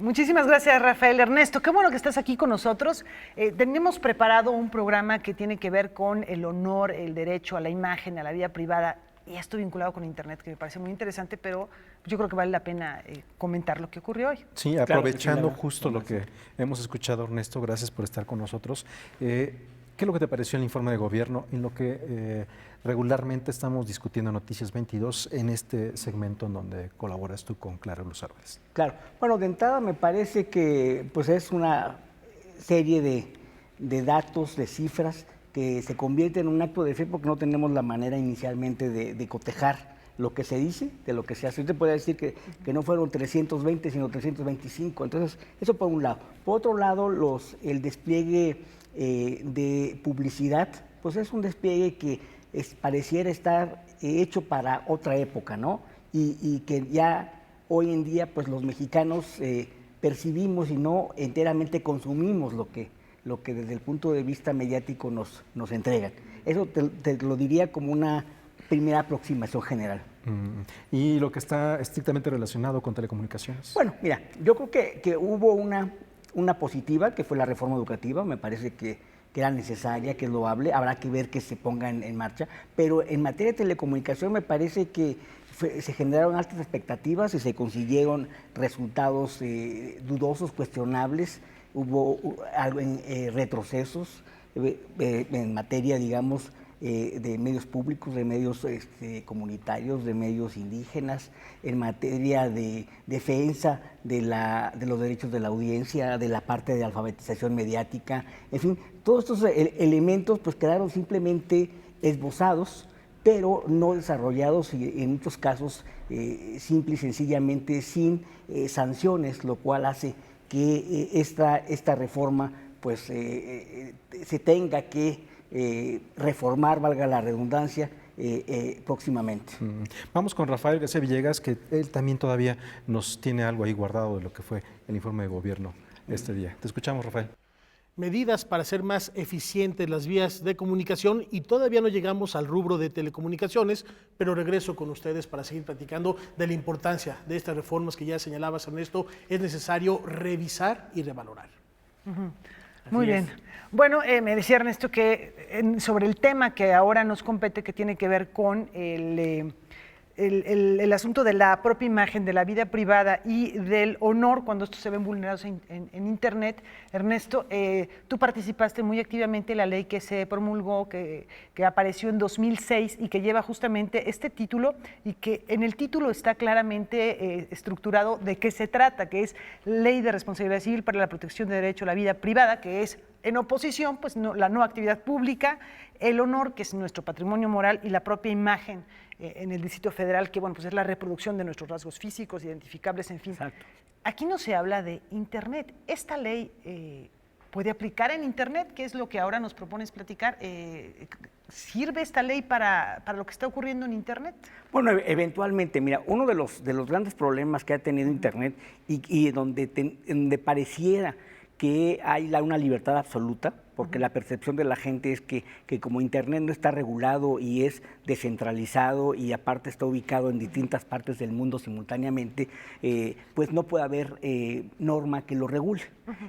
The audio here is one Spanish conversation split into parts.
Muchísimas gracias, Rafael. Ernesto, qué bueno que estás aquí con nosotros. Tenemos preparado un programa que tiene que ver con el honor, el derecho a la imagen, a la vida privada, y esto vinculado con Internet, que me parece muy interesante, pero yo creo que vale la pena comentar lo que ocurrió hoy. Sí, aprovechando justo lo que hemos escuchado, Ernesto, gracias por estar con nosotros. ¿Qué es lo que te pareció el informe de gobierno en lo que regularmente estamos discutiendo Noticias 22 en este segmento en donde colaboras tú con Clara Luz Álvarez? Claro, bueno, de entrada me parece que pues es una serie de datos, de cifras que se convierten en un acto de fe porque no tenemos la manera inicialmente de cotejar lo que se dice de lo que se hace. Yo te podría decir que no fueron 320, sino 325. Entonces, eso por un lado. Por otro lado, el despliegue de publicidad, pues es un despliegue que pareciera estar hecho para otra época, ¿no? Y que ya hoy en día, pues los mexicanos percibimos y no enteramente consumimos lo que desde el punto de vista mediático nos entregan. Eso te lo diría como una primera aproximación general. ¿Y lo que está estrictamente relacionado con telecomunicaciones? Bueno, mira, yo creo que hubo una positiva, que fue la reforma educativa. Me parece que era necesaria, que es loable. Habrá que ver que se ponga en marcha. Pero en materia de telecomunicación me parece que se generaron altas expectativas y se consiguieron resultados dudosos, cuestionables. Hubo retrocesos en materia, digamos, de medios públicos, de medios comunitarios, de medios indígenas, en materia de defensa de los derechos de la audiencia, de la parte de alfabetización mediática, en fin, todos estos elementos pues quedaron simplemente esbozados, pero no desarrollados y en muchos casos simple y sencillamente sin sanciones, lo cual hace que esta reforma pues se tenga que reformar, valga la redundancia, próximamente. Vamos con Rafael García Villegas, que él también todavía nos tiene algo ahí guardado de lo que fue el informe de gobierno este día. Te escuchamos, Rafael. Medidas para hacer más eficientes las vías de comunicación y todavía no llegamos al rubro de telecomunicaciones, pero regreso con ustedes para seguir platicando de la importancia de estas reformas que ya señalabas, Ernesto. Es necesario revisar y revalorar. Muy bien. Bueno, me decía Ernesto que sobre el tema que ahora nos compete, que tiene que ver con el asunto de la propia imagen, de la vida privada y del honor cuando estos se ven vulnerados en Internet. Ernesto, tú participaste muy activamente en la ley que se promulgó, que apareció en 2006 y que lleva justamente este título, y que en el título está claramente estructurado de qué se trata, que es Ley de Responsabilidad Civil para la Protección de Derecho a la Vida Privada, que es en oposición, pues la no actividad pública, el honor, que es nuestro patrimonio moral, y la propia imagen en el Distrito Federal, que bueno, pues es la reproducción de nuestros rasgos físicos, identificables, en fin. Exacto. Aquí no se habla de Internet. ¿Esta ley puede aplicar en Internet? ¿Qué es lo que ahora nos propones platicar? ¿Sirve esta ley para lo que está ocurriendo en Internet? Bueno, eventualmente, mira, uno de los grandes problemas que ha tenido Internet y donde pareciera que hay una libertad absoluta, porque la percepción de la gente es que como Internet no está regulado y es descentralizado y aparte está ubicado en distintas partes del mundo simultáneamente, pues no puede haber norma que lo regule.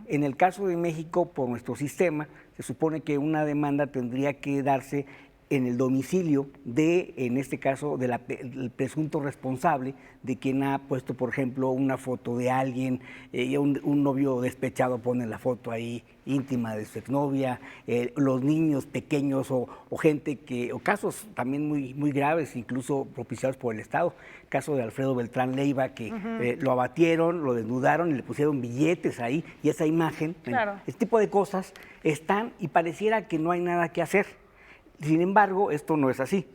En el caso de México, por nuestro sistema, se supone que una demanda tendría que darse en el domicilio en este caso, del presunto responsable de quien ha puesto, por ejemplo, una foto de alguien, un novio despechado pone la foto ahí íntima de su exnovia, los niños pequeños o gente o casos también muy, muy graves, incluso propiciados por el Estado. Caso de Alfredo Beltrán Leiva, que lo abatieron, lo desnudaron y le pusieron billetes ahí, y esa imagen, claro. Este tipo de cosas están y pareciera que no hay nada que hacer. Sin embargo, esto no es así.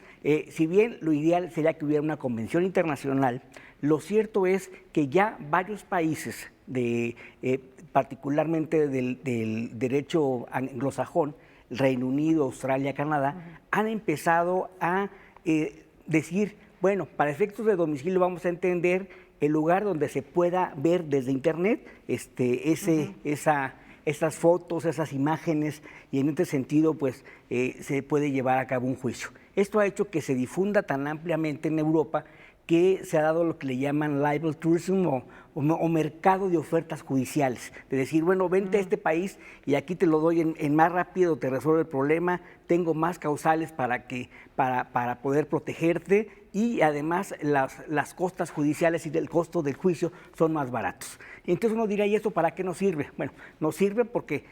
Si bien lo ideal sería que hubiera una convención internacional, lo cierto es que ya varios países, particularmente del derecho anglosajón, Reino Unido, Australia, Canadá, han empezado a decir, bueno, para efectos de domicilio vamos a entender el lugar donde se pueda ver desde Internet esas fotos, esas imágenes, y en este sentido pues se puede llevar a cabo un juicio. Esto ha hecho que se difunda tan ampliamente en Europa que se ha dado lo que le llaman libel tourism o mercado de ofertas judiciales. De decir, bueno, vente a este país y aquí te lo doy en más rápido, te resuelve el problema, tengo más causales para poder protegerte y además las costas judiciales y el costo del juicio son más baratos. Y entonces uno dirá, ¿y esto para qué nos sirve? Bueno, nos sirve porque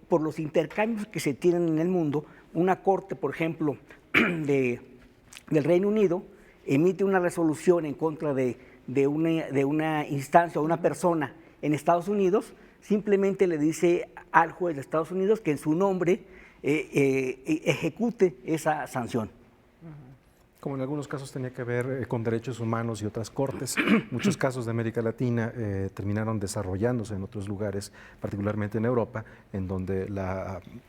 por los intercambios que se tienen en el mundo, una corte, por ejemplo, del Reino Unido, emite una resolución en contra de una instancia o una persona en Estados Unidos, simplemente le dice al juez de Estados Unidos que en su nombre ejecute esa sanción. Como en algunos casos tenía que ver con derechos humanos y otras cortes, muchos casos de América Latina terminaron desarrollándose en otros lugares, particularmente en Europa, en donde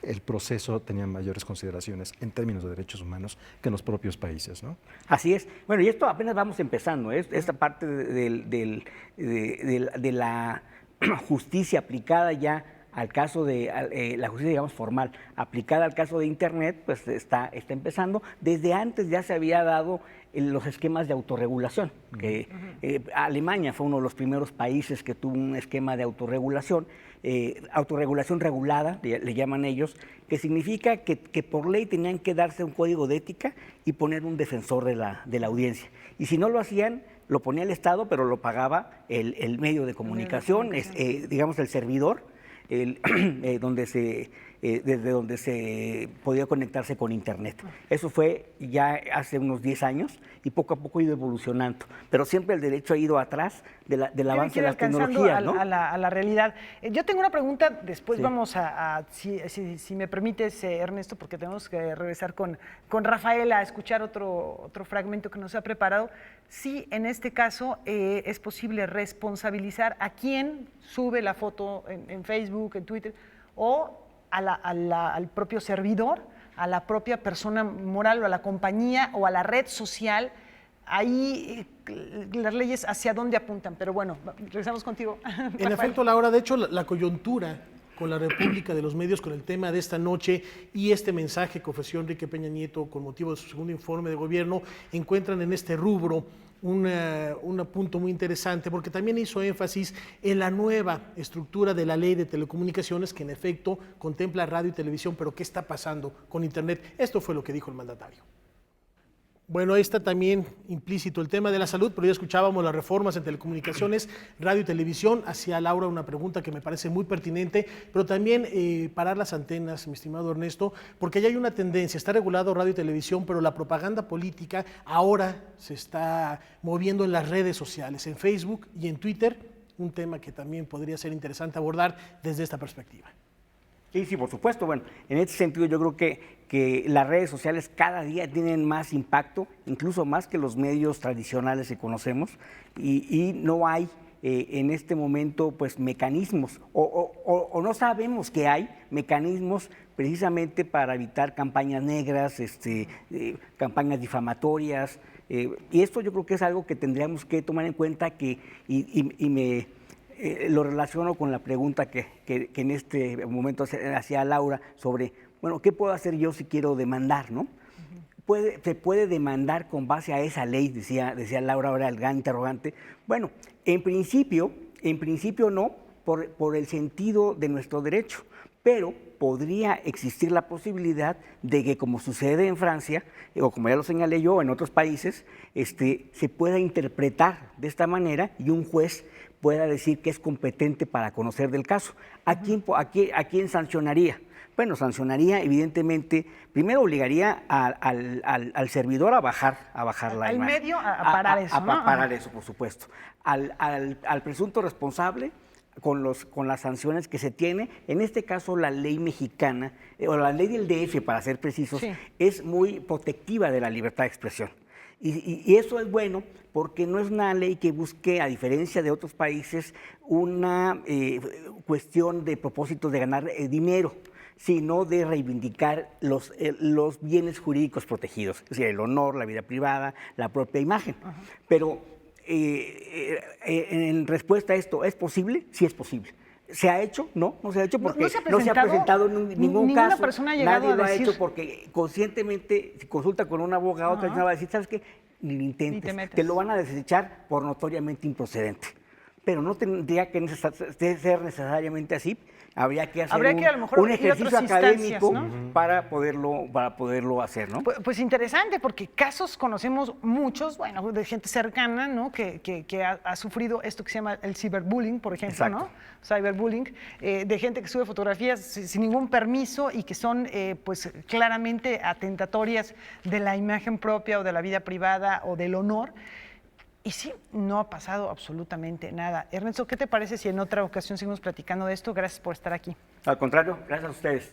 el proceso tenía mayores consideraciones en términos de derechos humanos que en los propios países, ¿no? Así es. Bueno, y esto apenas vamos empezando, esta parte de la justicia aplicada ya al caso de la justicia, digamos, formal, aplicada al caso de Internet, pues está empezando. Desde antes ya se había dado los esquemas de autorregulación, que Alemania fue uno de los primeros países que tuvo un esquema de autorregulación regulada, le llaman ellos, que significa que por ley tenían que darse un código de ética y poner un defensor de la audiencia. Y si no lo hacían, lo ponía el Estado, pero lo pagaba el medio de comunicación, digamos, el servidor, desde donde se podía conectarse con Internet. Eso fue ya hace unos 10 años y poco a poco ha ido evolucionando, pero siempre el derecho ha ido atrás del avance de las tecnologías, ¿no? a la realidad. Yo tengo una pregunta, después Sí. vamos si me permites, Ernesto, porque tenemos que regresar con Rafael a escuchar otro fragmento que nos ha preparado. Sí, en este caso es posible responsabilizar a quien sube la foto en Facebook, en Twitter, o al propio servidor, a la propia persona moral o a la compañía o a la red social. Ahí las leyes hacia dónde apuntan, pero bueno, regresamos contigo. En efecto, Laura, de hecho, la coyuntura con la República de los Medios, con el tema de esta noche y este mensaje que ofreció Enrique Peña Nieto con motivo de su segundo informe de gobierno, encuentran en este rubro un punto muy interesante, porque también hizo énfasis en la nueva estructura de la ley de telecomunicaciones, que en efecto contempla radio y televisión, pero ¿qué está pasando con Internet? Esto fue lo que dijo el mandatario. Bueno, ahí está también implícito el tema de la salud, pero ya escuchábamos las reformas en telecomunicaciones, radio y televisión. Hacía Laura una pregunta que me parece muy pertinente, pero también parar las antenas, mi estimado Ernesto, porque ya hay una tendencia, está regulado radio y televisión, pero la propaganda política ahora se está moviendo en las redes sociales, en Facebook y en Twitter, un tema que también podría ser interesante abordar desde esta perspectiva. Sí, por supuesto. Bueno, en este sentido yo creo que las redes sociales cada día tienen más impacto, incluso más que los medios tradicionales que conocemos, y no hay en este momento pues mecanismos, o no sabemos que hay mecanismos precisamente para evitar campañas negras, campañas difamatorias, y esto yo creo que es algo que tendríamos que tomar en cuenta, lo relaciono con la pregunta que en este momento hacía Laura sobre, bueno, ¿qué puedo hacer yo si quiero demandar, no? ¿Se puede demandar con base a esa ley? Decía Laura, ahora el gran interrogante. Bueno, en principio no, por el sentido de nuestro derecho, pero podría existir la posibilidad de que, como sucede en Francia, o como ya lo señalé yo, en otros países, se pueda interpretar de esta manera y un juez pueda decir que es competente para conocer del caso. ¿A quién sancionaría? Bueno, sancionaría, evidentemente, primero obligaría al servidor a bajar la al imagen. medio a parar eso, ¿no? A parar eso, por supuesto. Al presunto responsable, con las sanciones que se tiene. En este caso, la ley mexicana, o la ley del DF, para ser precisos, sí, es muy protectiva de la libertad de expresión. Y eso es bueno porque no es una ley que busque, a diferencia de otros países, una cuestión de propósito de ganar dinero, sino de reivindicar los bienes jurídicos protegidos, es decir, el honor, la vida privada, la propia imagen. Uh-huh. Pero en respuesta a esto, ¿es posible? Sí es posible. ¿Se ha hecho? No, no se ha hecho porque no se ha presentado ningún caso. Persona ha llegado nadie a lo decir... ha hecho porque conscientemente, si consulta con un abogado, va a decir, ¿sabes qué? ni lo Ni intentes. te metas. Te lo van a desechar por notoriamente improcedente. Pero no tendría que ser necesariamente así. Habría que hacer Habría que, a lo mejor, un ir a otras ejercicio instancias, académico, ¿no? para poderlo hacer, ¿no? Pues interesante, porque casos conocemos muchos, bueno, de gente cercana, ¿no? Que ha sufrido esto que se llama el ciberbullying, por ejemplo, Exacto. ¿no? Cyberbullying, de gente que sube fotografías sin ningún permiso y que son, pues, claramente atentatorias de la imagen propia o de la vida privada o del honor. Y sí, no ha pasado absolutamente nada. Ernesto, ¿qué te parece si en otra ocasión seguimos platicando de esto? Gracias por estar aquí. Al contrario, gracias a ustedes.